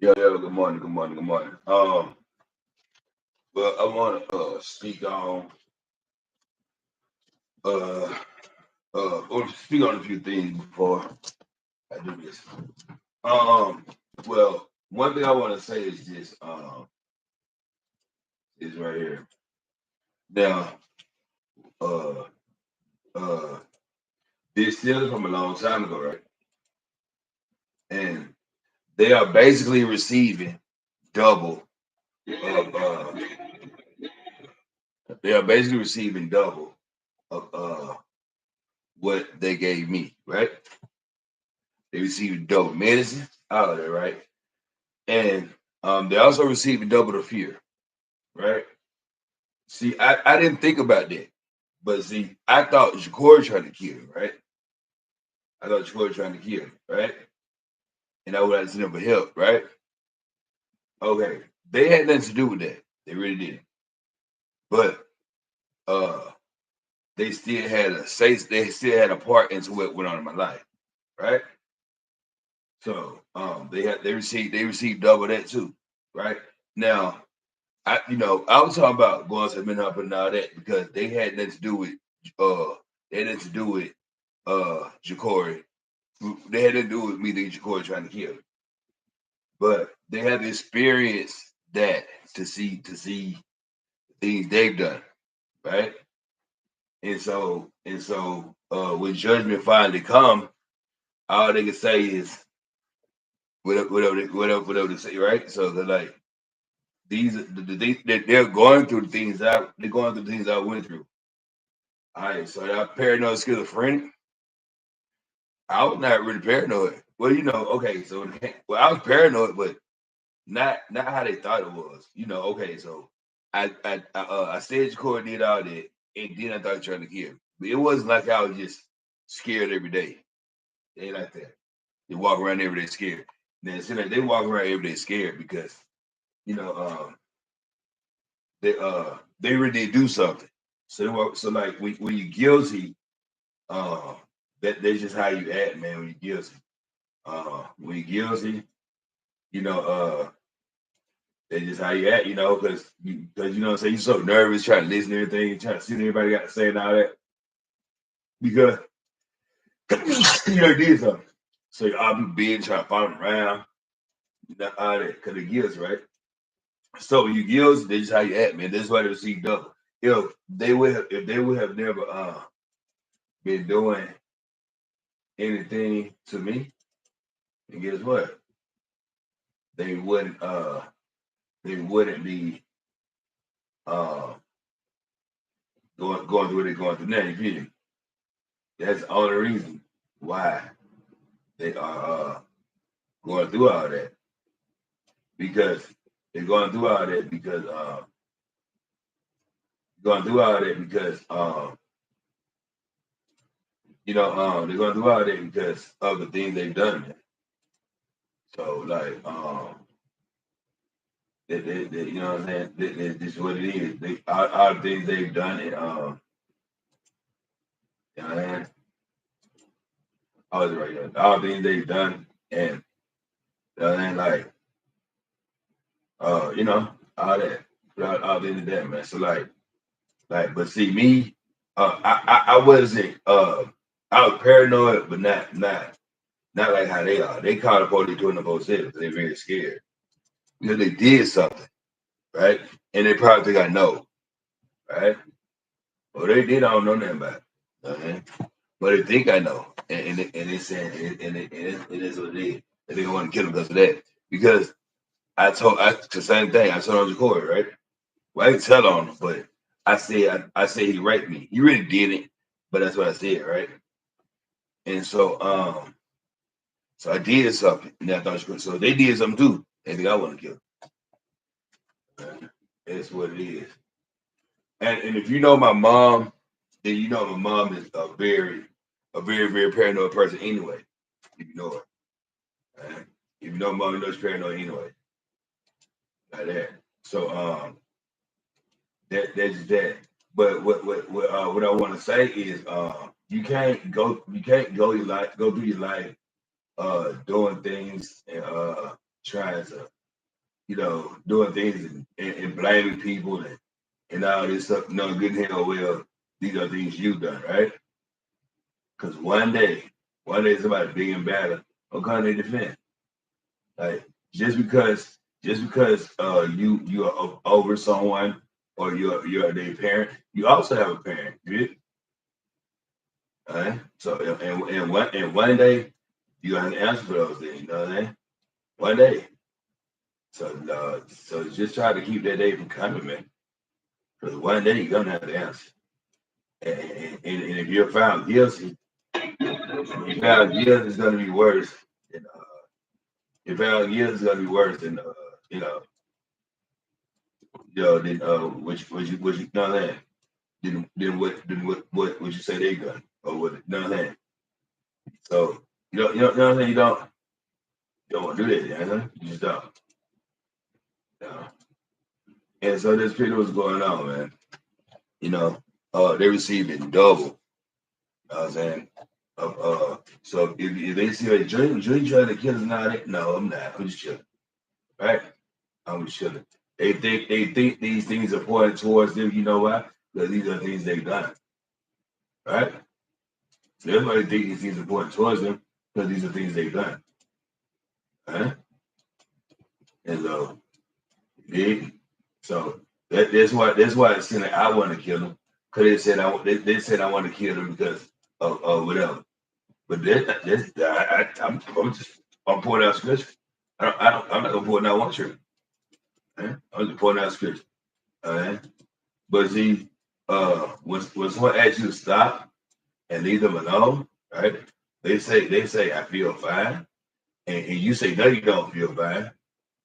Yeah, yeah. Good morning. Good morning. Good morning. But I want to speak on uh or speak on a few things before I do this. Um, well, one thing I want to say is this. Is right here. Now, uh, uh, this still from a long time ago, right? And they are basically receiving double of they are basically receiving double of what they gave me, right? They received double medicine out of it, right? And they also received double the fear, right? See, I didn't think about that. But see, I thought Shakur tried to kill him, right? I thought Shakur trying to kill him, right? And I would have sent him for help, right? Okay. They had nothing to do with that. They really didn't. But uh they still had a part into what went on in my life, right? So they received double that too, right? Now I was talking about going to Minhop and all that because they had nothing to do with uh they had nothing to do with Jacory. They had nothing to do with me thinking Jacory trying to kill me. But they had to experience that to see things they've done, right? And so when judgment finally come, all they can say is whatever they say, right? So they're like they're going through the things they're going through the things I went through. All right, so that paranoid schizophrenic, I was not really paranoid. Well, okay, so I was paranoid, but not how they thought it was. Okay, so I said Jacory did all that, and then I thought he was trying to kill me. But it wasn't like I was just scared every day. They ain't like that. They walk around every day scared. Then it seems like they walk around every day scared because you know they really did do something. So like when you're guilty, uh, that's just how you act, man. When you're guilty, when you're guilty, you know, that's just how you act, because what I'm saying, you're so nervous, trying to listen to everything, trying to see what everybody got to say and all that, because you did something. So I'll be big, trying to follow them around, all that, because it gives, right? So when you guilty, that's just how you act, man. That's why they receive double. If they would have never been doing anything to me, and guess what? They wouldn't they wouldn't be uh going through what they're going through now. You feel me? That's the only reason why they are going through all that, because they're going through all that because going through all that because they're going through all that because of the things they've done. So like you know what I'm saying? This is what it is. All the things they've done, and you know what I mean? I was right here. All the things they've done, and you know what I mean? Like all that, all the end of that, man. So but see me, I wasn't I was paranoid, but not like how they are. They call the police 24/7 because they're very scared because they did something, right? And they probably think I know, right? Well, they did. I don't know nothing about it. Okay? But they think I know, and it's saying it is what it is. And they don't want to kill him because of that. Because the same thing. I told on Jacory, right? Well, I didn't tell on him, but I said he raped me. He really didn't, but that's what I said, right? And so I did something, and I thought she could. So they did something too. They think I want to kill him. That's what it is. And if you know my mom, then you know my mom is very paranoid person anyway. If you know her, right? If you know mom, you know she's paranoid anyway, like that. So that's just that. But what I want to say is you can't go through your life doing things and trying to, doing things and blaming people and all this stuff, good and hell well, these are things you've done, right? Because one day somebody big and bad will come to defend. Like just because you are over someone or you're their parent, you also have a parent, right? All right. So and one day you have to answer for those things, you know what I mean? One day. So just try to keep that day from coming, man. Because one day you're gonna have to answer. And if you're found guilty, if you found guilty is gonna be worse. Than, if found guilty is gonna be worse than you know, than what you know that. Then what you say they got or what you know that. So you know what I'm saying? You don't want to do that, you know? You just don't. You And so this pretty what's going on, man. You know, they receiving double. You know what I'm saying? So if they see a dream trying to kill us now, no, I'm not. I'm just chilling, right? I'm just chilling. They think these things are pointing towards them. You know why? Because these are things they've done, right? So everybody think these things are pointing towards them because these are things they've done, right? And yeah, so that's why it seemed like I want to kill them because they said I want to kill them because of whatever. But I'm pointing out scripture. I'm not gonna point out one scripture. I'm just pointing out scripture. All right. But see, when someone asks you to stop and leave them alone, right? They say I feel fine, and you say no, you don't feel fine.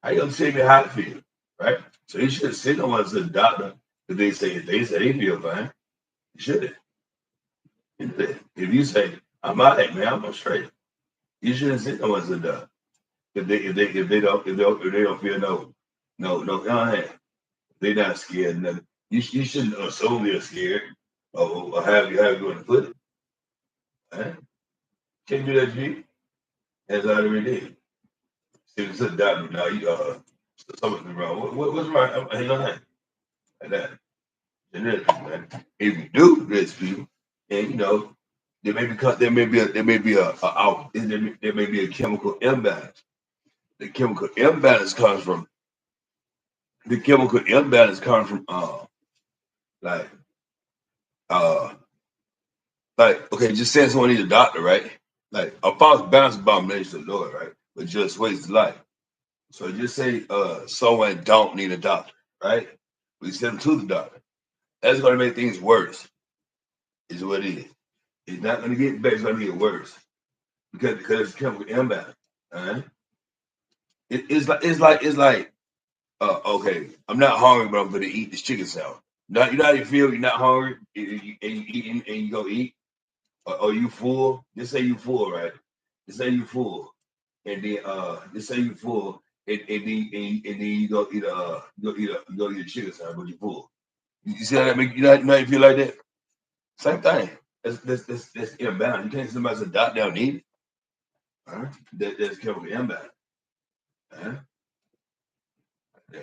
How you gonna tell me how to feel, right? So you should send them to the doctor if they say they feel fine. You should. If you say I'm all right, man, I'm straight. You shouldn't send them to the doctor if they don't feel no, they're not scared. Nothing. You shouldn't assume they're scared or have you in the foot. Right? Can't do that to me. As I already did. See, sit down now. Something's wrong. What's wrong? Hang on, like that. And then, man, if you do this, people, and there may be a chemical imbalance. The chemical imbalance comes from like uh okay, just saying someone needs a doctor, right? Like a false balance abomination to the Lord, right? But just wastes life. So just say someone don't need a doctor, right? We send them to the doctor. That's gonna make things worse, is what it is. It's not gonna get better, it's gonna get worse. Because it's chemical imbalance. All right. It's like okay, I'm not hungry, but I'm gonna eat this chicken salad. Now you know how you feel, you're not hungry and you eating and you go eat, or you full. Just say you full, right? Just say you full. And then just say you full and then you go eat a chicken salad, but you full. You see how that make you know how you feel like that? Same thing. That's imbalance. You can't somebody say dot down eat. That's chemical imbalance. Uh-huh. Yeah.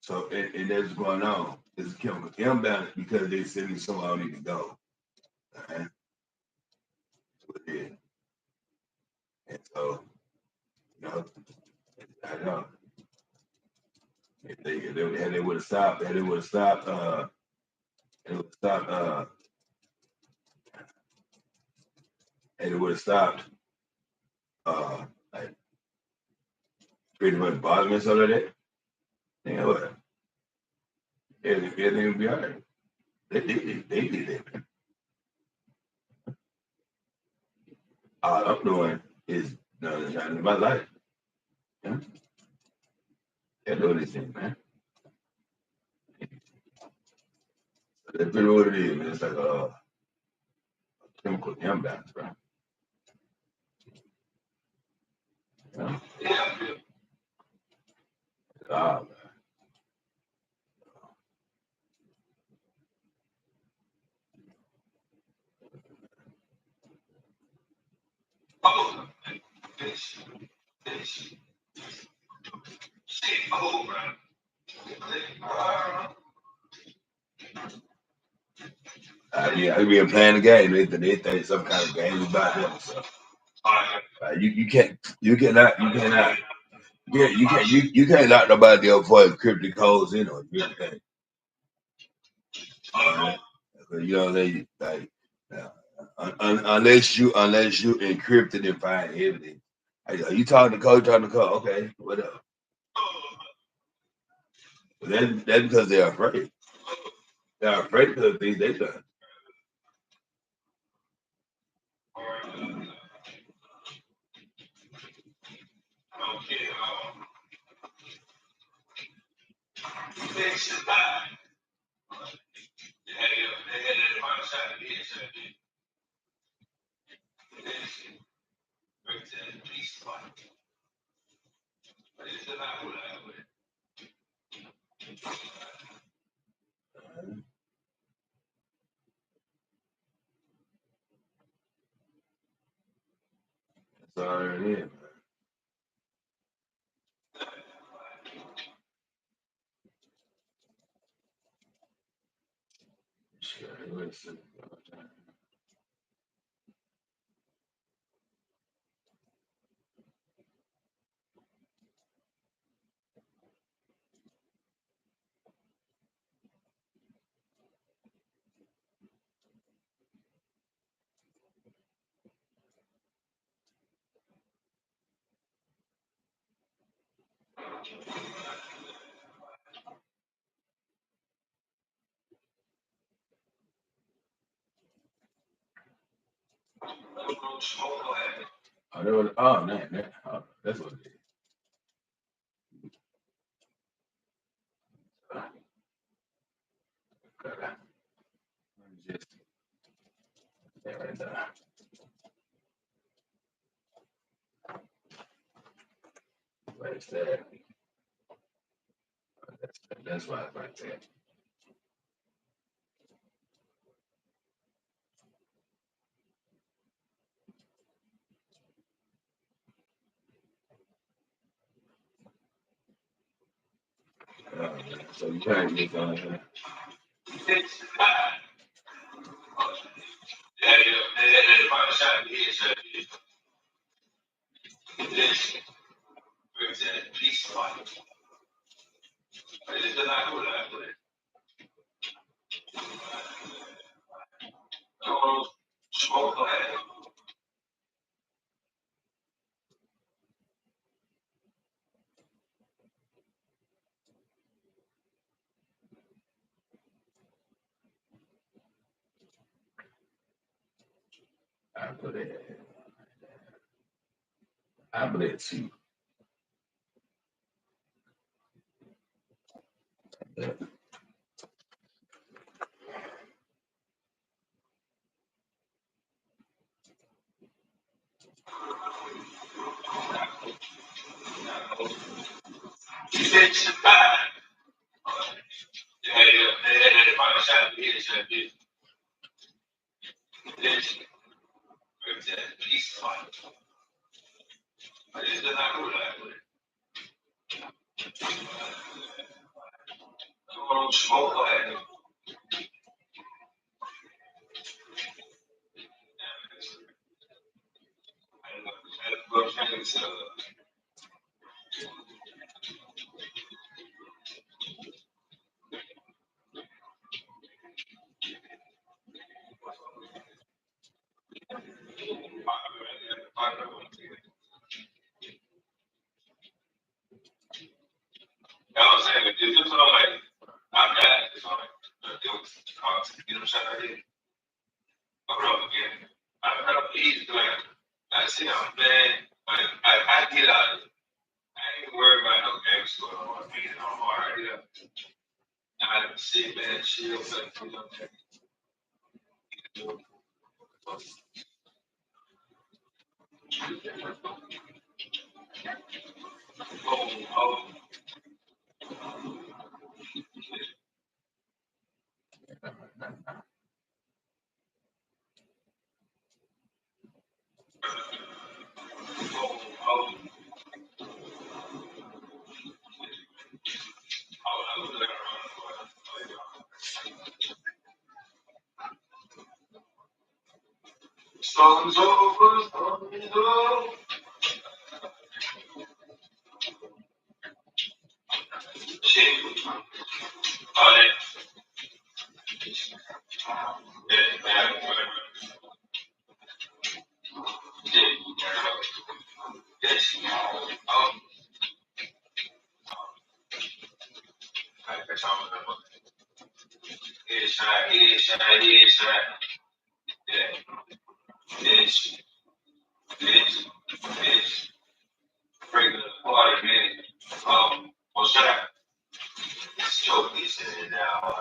So and that's going on. It's chemical imbalance because they send me somewhere I don't need to go. Uh-huh. That's what it is. And so, you know, I know if they would have stopped, had they would have stopped, they would have stopped, and it would have stopped, like pretty much bothering me so that, you know what? Everything would be all right. They did it. All I'm doing is trying to my life. Yeah? Can't do anything, man. That's really what it is, man. It's like a chemical imbalance, bro. You know? Ah, Yeah, I been playing the game. They think some kind of game is about them. So you can't lock nobody up for cryptic codes, you know. You can't. You know like unless you encrypted and find evidence. Are you talking to code? Talking to code? Okay, whatever. But that's because they're afraid. They're afraid of the things they done. That's all it is, man. Shit, listen. Oh, man, that's what it is. Just and like that. That's why I like that. So you can't get on here. I put it. I bless you. Storm's over, storm's over. Shit. All that. Yeah, man. Yes. That's all I know. Headshot. Yeah. Bitch. Bring the party, man. Well, shut up. Let's choke this shit now.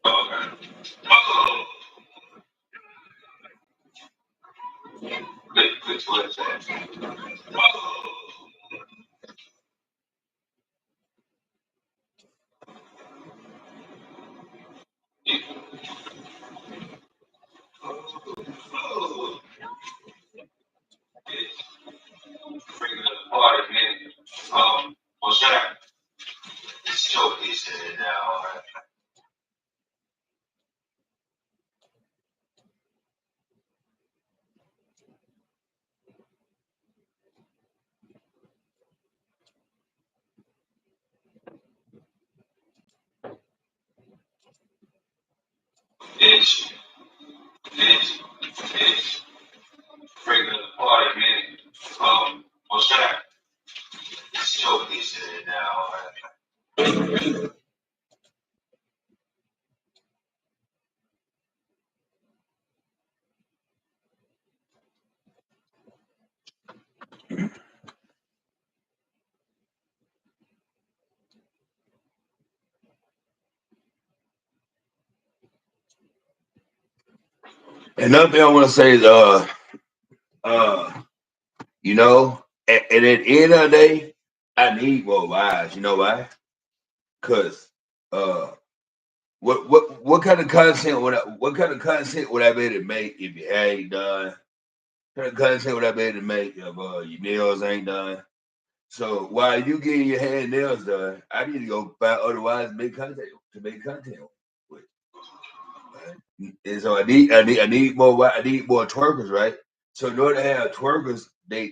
Okay. Oh, good twist. Oh, oh. Bring the party, man. Well, shut up. Let's choke this shit now. Bitch. Bring the party, man. Well, shut up. Let's choke this shit now. Another thing I want to say is, uh, you know, and at the end of the day, I need more wives. You know why? Cause uh, what kind of content would I be able to make if your hair ain't done? What kind of content would I be able to make if your nails ain't done? So while you getting your hair and nails done, I need to go find other wives to make content with. Right? And so I need more I need more twerkers, right? So in order to have twerkers, they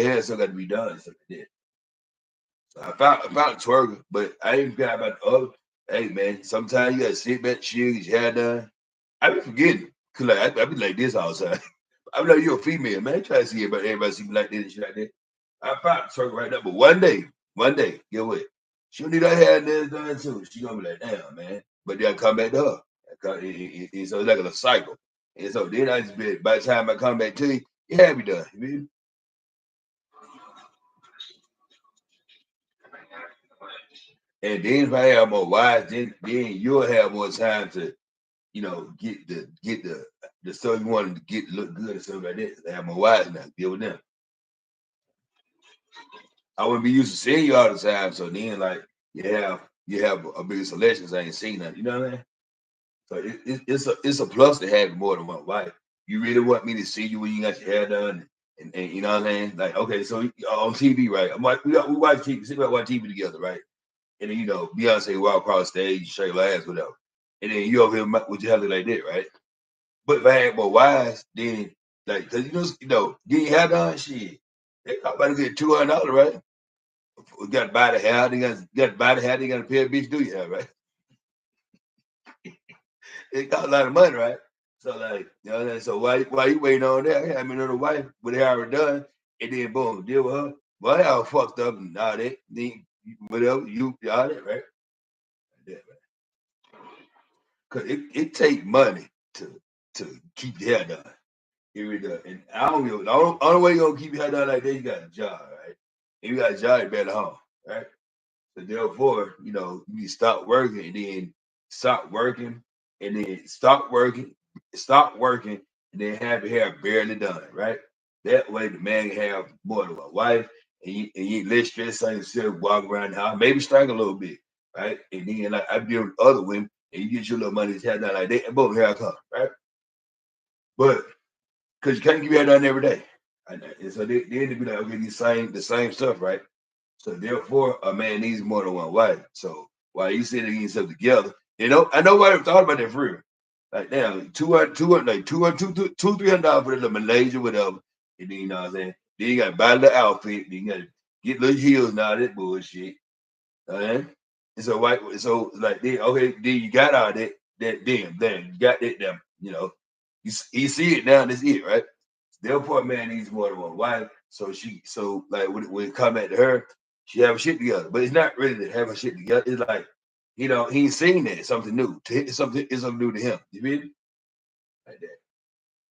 hair still got to be done. So they did. So I found a twerker, but I ain't forgot about the other. Hey man, sometimes you gotta sit back, chill, get your hair done. I be forgetting. Cause like I be like this all the time. I be like, you're a female, man. Try to see everybody see me like this and shit like that. I found a twerker right now, but one day, get what? She'll need her hair and nails done too. She gonna be like, damn, man. But then I come back to her. So it's like a cycle. And so then I just be by the time I come back to you, it have be done. You feel me? And then if I have more wives, then you'll have more time to, get the stuff you wanted to get to look good and stuff like that. They have more wives now, deal with them. I wouldn't be used to seeing you all the time, so then like you have a bigger selection. 'Cause I ain't seen nothing. You know what I mean? So it's a plus to have more than one wife. You really want me to see you when you got your hair done And you know what I'm saying? Like, okay, so on TV, right? I'm like, we watch TV, sit back, watch TV together, right? And then Beyonce walk across the stage, shake her ass, whatever. And then you over here with your husband like that, right? But if I had more wives, then like, cause getting your hair done, shit, they about to get $200, right? We got to buy the hair, they got to buy the hair, they got to pay a bitch do your hair, right? It cost a lot of money, right? So like, so why you waiting on that? I mean, another wife with her already done, and then boom, deal with her. Well, I all fucked up and all that, then whatever all that, right? Yeah, cause it take money to keep your hair done. It really does. And I don't know. The only way you gonna keep your hair done like that, you got a job, right? And you got a job, you better home, right? So therefore, you stop working and then stop working and then stop working, and then have your hair barely done, right? That way the man can have more than one wife, and you ain't less stress on yourself, walk around the house, maybe strangle a little bit, right? And then like I deal with other women, and you get your little money hair done like that, and boom, here I come, right? But because you can't keep your hair done every day. And so then to be like, okay, the same stuff, right? So therefore, a man needs more than one wife. So while you sitting getting stuff together, I know why I thought about that for real. Like damn, 200, like 300 $200 for the little Malaysia, whatever. And then you know what I'm saying? Then you gotta buy the outfit, then you gotta get little heels and all that bullshit. And so like then okay, then you got all that damn, you got that damn, you see it now, that's it, right? Therefore, man needs more than one wife. So like when it come back to her, she have a shit together. But it's not really to have a shit together. It's like, he ain't seen that. It's something new. It's something new to him. You feel me? Like that.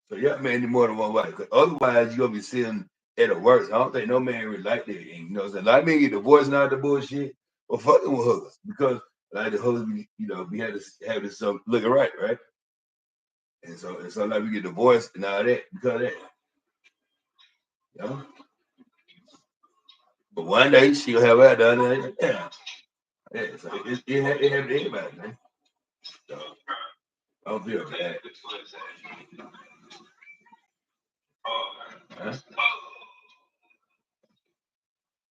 So yeah, man need more than one wife. Cause otherwise you're gonna be sitting at the worst. I don't think no man really like that. And, what I'm saying? A lot of men get divorced and all the bullshit or fucking with hookers. Because like the hookers we had to have this looking right? And so like we get divorced and all that because of that. You know? But one day she'll have her done. And, yeah. So it happened to anybody, man. So I don't feel bad. Huh?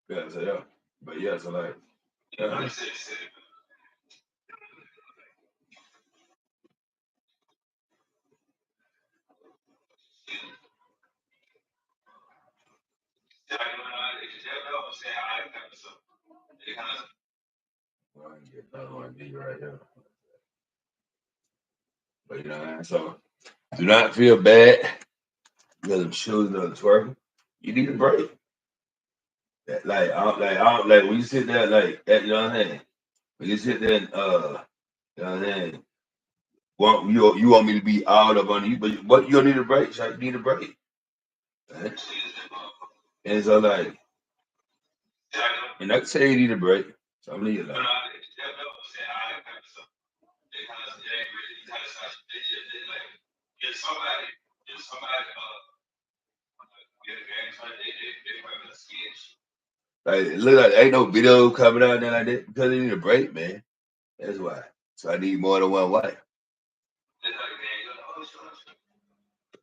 Yeah, so yeah. But yeah, so like, uh, one get another one be right here. But so do not feel bad because I'm shooting or twerking. You need a break. Like when you sit there like that, you know what I'm saying? When you sit there and you know what I'm saying? You want me to be all up on you, but you don't need a break. So you need a break. Right? And so like, and I can say you need a break. So I'm leaving like, it look like ain't no video coming out there like that because they need a break, man. That's why. So I need more than one wife.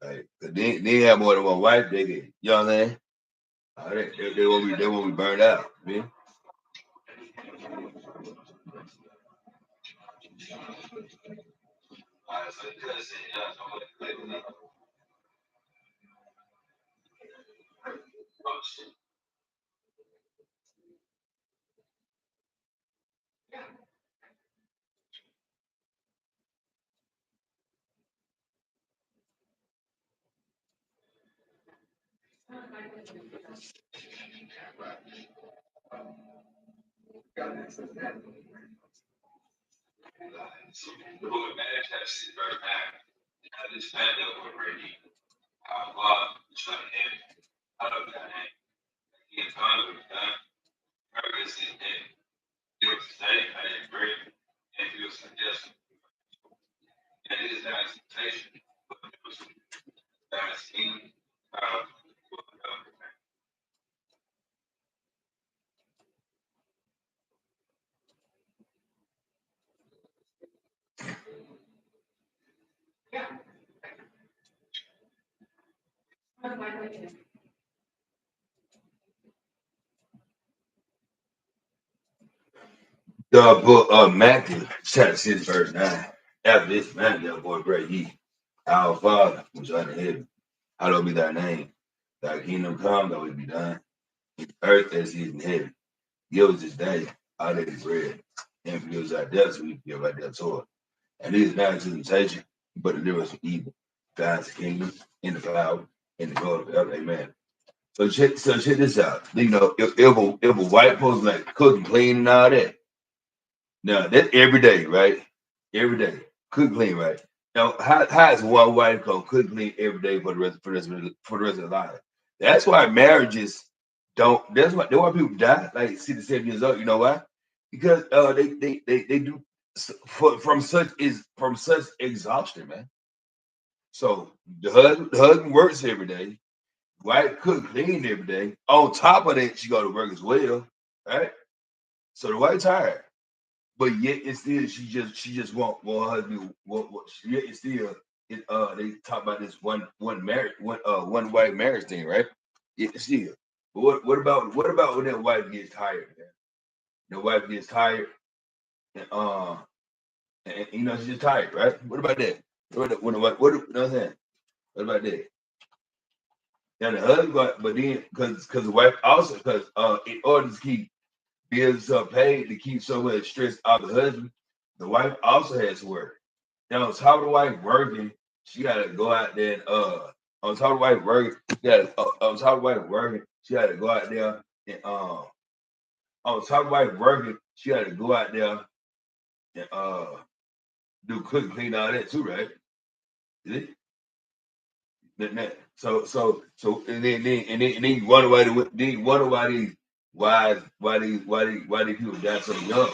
Like, 'cause they have more than one wife, they get, you know what I'm saying? They won't be burned out. Man. The book of Matthew, chapter 6, verse 9. After this man, therefore pray ye, our Father, which art in heaven, hallowed be thy name. Thy kingdom come, thy will be done, in earth as it is in heaven. Give us this day our daily bread, and forgive us our debts, we forgive our debtors. And lead us not into temptation, but deliver us from evil. God's kingdom, in the power, and the glory forever. Amen. So check this out. You know, if a white person like cooking, clean, and all that, now that's every day, right? Every day, cook, clean, right? Now, how is one white couple cook, clean every day for the rest of their life? That's why marriages don't. That's why people die like 67 years old. You know why? Because they do from such exhaustion, man. So the husband works every day. Wife cook, clean every day. On top of that, she go to work as well, right? So the wife tired, but yet it's still she just want her to be yet it's still they talk about this one marriage one wife marriage thing, right? Yeah, it's still. But what about when that wife gets tired, man? The wife gets tired and you know she's just tired, right? What about that? When the wife, you know what I'm saying? What about that? Now the husband but then because the wife also because in order to keep bills paid to keep so much stress off the husband, the wife also has to work. Now, on top of the wife working, she gotta go out there and on top of the wife working, on top of the wife working, she gotta go out there and on top of the wife working, she gotta go out there and do cook, clean, all that too, right? Is it? So and then you wonder why these people die so young.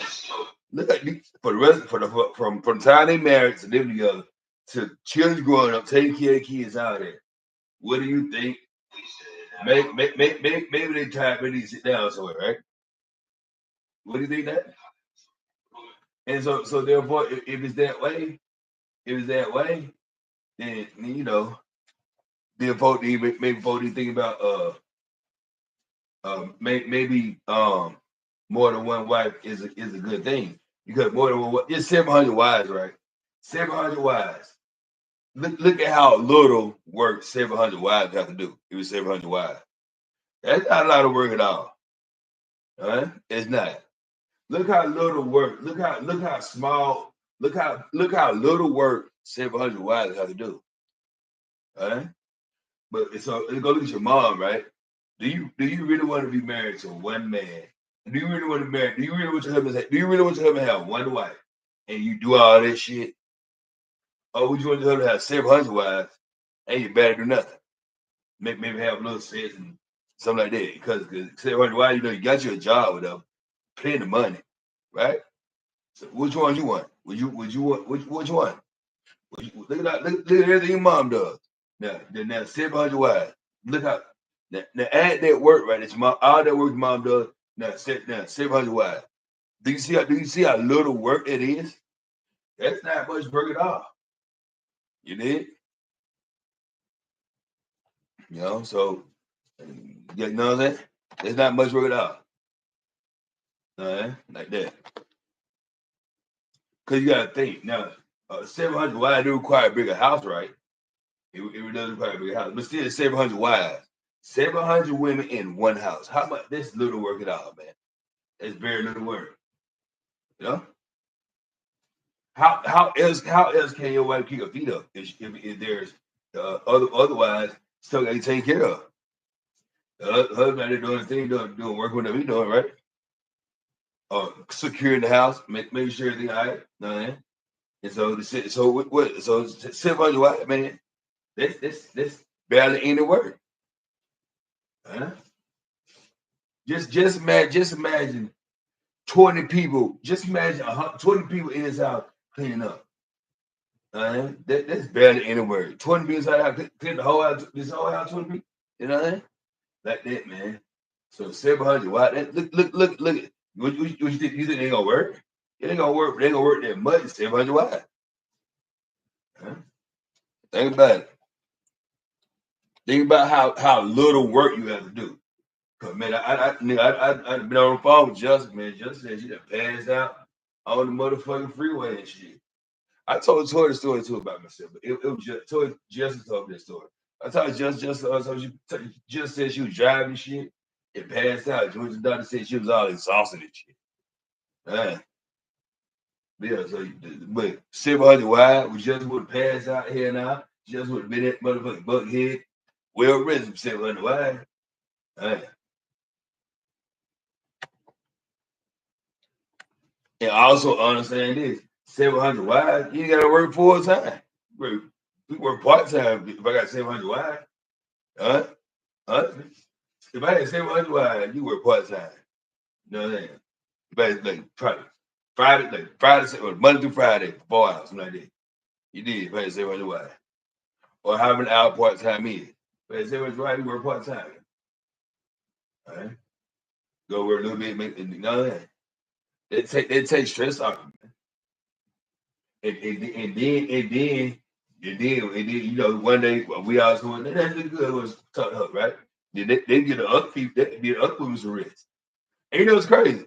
Look at these, for the rest for the from the time they married to live together to children growing up, taking care of kids out there. What do you think? Maybe they tired, maybe they sit down somewhere, right? What do you think that? And so therefore, if it's that way, if it's that way, then you know, then maybe think about maybe more than one wife is a good thing because more than one it's 700 wives, right? 700 wives. Look at how little work 700 wives have to do. It was 700 wives. That's not a lot of work at all. Right? It's not. Look how little work. Look how small. Look how little work 700 wives have to do. Right? But so go look at your mom, right? Do you really want to be married to one man? Do you really want to marry? Do you really want your husband? Do you really want your husband to have one wife and you do all that shit? Or would you want your husband to have 700 wives and you better do nothing? Maybe have a little sex and something like that. Because 700 wives, you got you a job with them, plenty of money, right? So which one you want? Would you want which one? Look at that. Look at everything your mom does. Now 700 wives. Look how now add that work right. It's mom all that work your mom does. Now 700 wives. Do you see how little work it is? That's not much work at all. You did, so you know what I'm saying? It's not much work at all. Like that. Because you gotta think now, 700 wives do require a bigger house, right? It does require a bigger house, but still 700 wives. 700 women in one house. How much? That's little work at all, man. That's very little work. You know? How else can your wife keep her feet up if there's otherwise still got to take care of? Husband out there doing the thing, doing work whatever he doing, right? Securing the house, making sure everything all right. Know what I mean? And so what? So 700 wives, man. That's barely any work. Huh? Just imagine 20 people. Just imagine 20 people in this house cleaning up. That's barely any work. 20 people inside the house, clean the whole house, this whole house, 20 people. You know what I mean? Like that, man. So 700. Why? Look. What you think? You think they ain't gonna work? It ain't gonna work. They ain't gonna work that much. 700 why? Huh? Think about it. Think about how little work you have to do. Cause man, I've been on the phone with Justin. Man, Justin said she done passed out. on the motherfucking freeway and shit. I told Tori the story too about myself, but it was just Tori just told me that story. I told just said she was driving shit and passed out. Georgia daughter said she was all exhausted and shit. Yeah, so but 700 wide was just would have passed out here now. Just would have been that motherfucking buckhead. Well risen 700 wide. And also understand this 700 wide, you gotta work full time. We work part time if I got 700 wide. Huh? If I had 700 wide, you work part time. You know what I'm saying? But like Friday, or Monday through Friday, 4 hours, something like that. You did, if I had 700 wide. Or how many hour part time is. If I had 700 wide, you work part time. All right? Go work a little bit, make you know that. It takes stress off you, man. And then, you know, one day we all was going, that's good was talking up, right? Then they get the other people, they get other people's arrest. And you know it's crazy.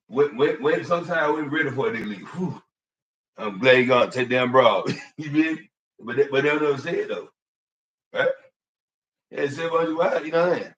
When sometimes we're ready for it, they leave. Whew, I'm glad you gonna take them broad. You mean? But they don't know what I'm saying though. Right? Yeah, 700 wide, you know what I mean?